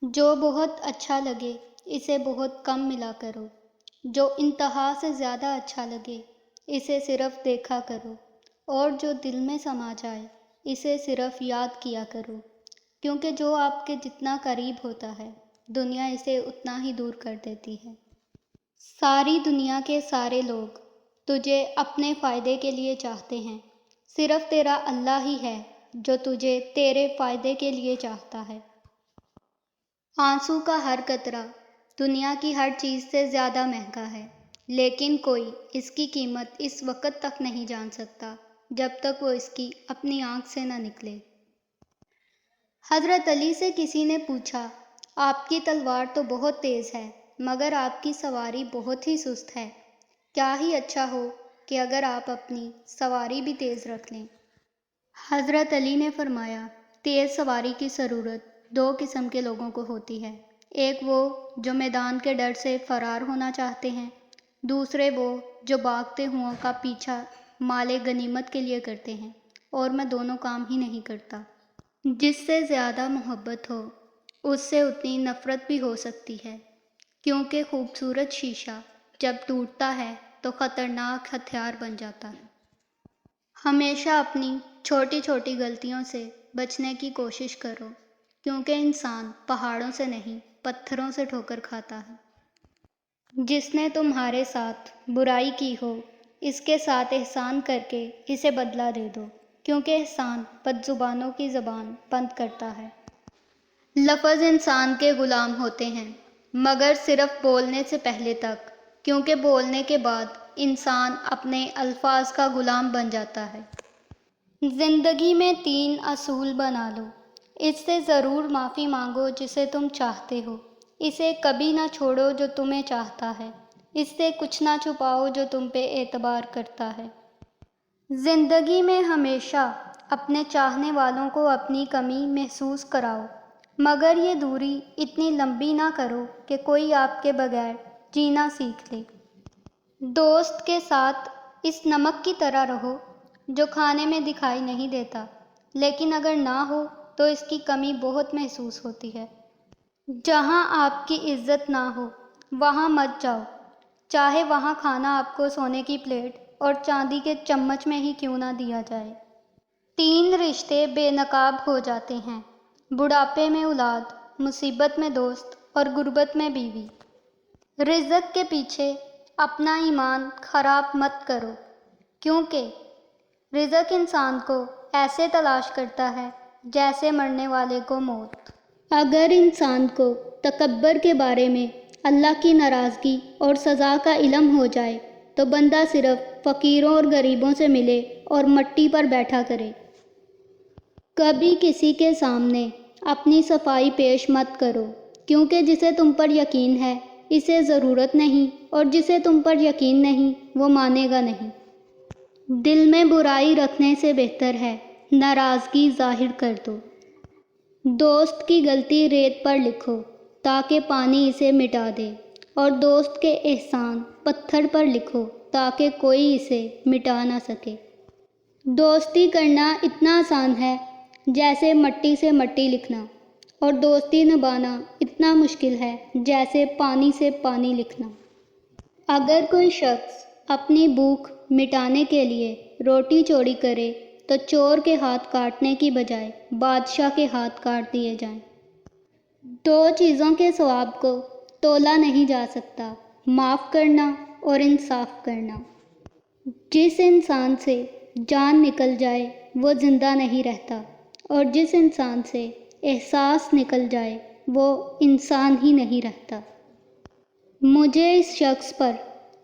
جو بہت اچھا لگے اسے بہت کم ملا کرو، جو انتہا سے زیادہ اچھا لگے اسے صرف دیکھا کرو، اور جو دل میں سما جائے اسے صرف یاد کیا کرو، کیونکہ جو آپ کے جتنا قریب ہوتا ہے دنیا اسے اتنا ہی دور کر دیتی ہے۔ ساری دنیا کے سارے لوگ تجھے اپنے فائدے کے لیے چاہتے ہیں، صرف تیرا اللہ ہی ہے جو تجھے تیرے فائدے کے لیے چاہتا ہے۔ آنسو کا ہر قطرہ دنیا کی ہر چیز سے زیادہ مہنگا ہے، لیکن کوئی اس کی قیمت اس وقت تک نہیں جان سکتا جب تک وہ اس کی اپنی آنکھ سے نہ نکلے۔ حضرت علی سے کسی نے پوچھا، آپ کی تلوار تو بہت تیز ہے مگر آپ کی سواری بہت ہی سست ہے، کیا ہی اچھا ہو کہ اگر آپ اپنی سواری بھی تیز رکھ لیں۔ حضرت علی نے فرمایا، تیز سواری کی ضرورت دو قسم کے لوگوں کو ہوتی ہے، ایک وہ جو میدان کے ڈر سے فرار ہونا چاہتے ہیں، دوسرے وہ جو بھاگتے ہوں کا پیچھا مال غنیمت کے لیے کرتے ہیں، اور میں دونوں کام ہی نہیں کرتا۔ جس سے زیادہ محبت ہو اس سے اتنی نفرت بھی ہو سکتی ہے، کیونکہ خوبصورت شیشہ جب ٹوٹتا ہے تو خطرناک ہتھیار بن جاتا ہے۔ ہمیشہ اپنی چھوٹی چھوٹی غلطیوں سے بچنے کی کوشش کرو، کیونکہ انسان پہاڑوں سے نہیں پتھروں سے ٹھوکر کھاتا ہے۔ جس نے تمہارے ساتھ برائی کی ہو اس کے ساتھ احسان کر کے اسے بدلہ دے دو، کیونکہ احسان بد زبانوں کی زبان بند کرتا ہے۔ لفظ انسان کے غلام ہوتے ہیں مگر صرف بولنے سے پہلے تک، کیونکہ بولنے کے بعد انسان اپنے الفاظ کا غلام بن جاتا ہے۔ زندگی میں 3 اصول بنا لو، اس سے ضرور معافی مانگو جسے تم چاہتے ہو، اسے کبھی نہ چھوڑو جو تمہیں چاہتا ہے، اس سے کچھ نہ چھپاؤ جو تم پہ اعتبار کرتا ہے۔ زندگی میں ہمیشہ اپنے چاہنے والوں کو اپنی کمی محسوس کراؤ، مگر یہ دوری اتنی لمبی نہ کرو کہ کوئی آپ کے بغیر جینا سیکھ لے۔ دوست کے ساتھ اس نمک کی طرح رہو جو کھانے میں دکھائی نہیں دیتا، لیکن اگر نہ ہو تو اس کی کمی بہت محسوس ہوتی ہے۔ جہاں آپ کی عزت نہ ہو وہاں مت جاؤ، چاہے وہاں کھانا آپ کو سونے کی پلیٹ اور چاندی کے چمچ میں ہی کیوں نہ دیا جائے۔ 3 رشتے بے نقاب ہو جاتے ہیں، بڑھاپے میں اولاد، مصیبت میں دوست اور غربت میں بیوی۔ رزق کے پیچھے اپنا ایمان خراب مت کرو، کیونکہ رزق انسان کو ایسے تلاش کرتا ہے جیسے مرنے والے کو موت۔ اگر انسان کو تکبر کے بارے میں اللہ کی ناراضگی اور سزا کا علم ہو جائے تو بندہ صرف فقیروں اور غریبوں سے ملے اور مٹی پر بیٹھا کرے۔ کبھی کسی کے سامنے اپنی صفائی پیش مت کرو، کیونکہ جسے تم پر یقین ہے اسے ضرورت نہیں، اور جسے تم پر یقین نہیں وہ مانے گا نہیں۔ دل میں برائی رکھنے سے بہتر ہے ناراضگی ظاہر کر دو۔ دوست کی غلطی ریت پر لکھو تاکہ پانی اسے مٹا دے، اور دوست کے احسان پتھر پر لکھو تاکہ کوئی اسے مٹا نہ سکے۔ دوستی کرنا اتنا آسان ہے جیسے مٹی سے مٹی لکھنا، اور دوستی نبھانا اتنا مشکل ہے جیسے پانی سے پانی لکھنا۔ اگر کوئی شخص اپنی بھوک مٹانے کے لیے روٹی چوری کرے تو چور کے ہاتھ کاٹنے کی بجائے بادشاہ کے ہاتھ کاٹ دیے جائیں۔ 2 چیزوں کے ثواب کو تولا نہیں جا سکتا، معاف کرنا اور انصاف کرنا۔ جس انسان سے جان نکل جائے وہ زندہ نہیں رہتا، اور جس انسان سے احساس نکل جائے وہ انسان ہی نہیں رہتا۔ مجھے اس شخص پر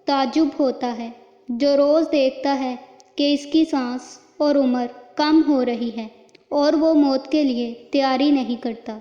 تعجب ہوتا ہے جو روز دیکھتا ہے کہ اس کی سانس اور عمر کم ہو رہی ہے اور وہ موت کے لیے تیاری نہیں کرتا۔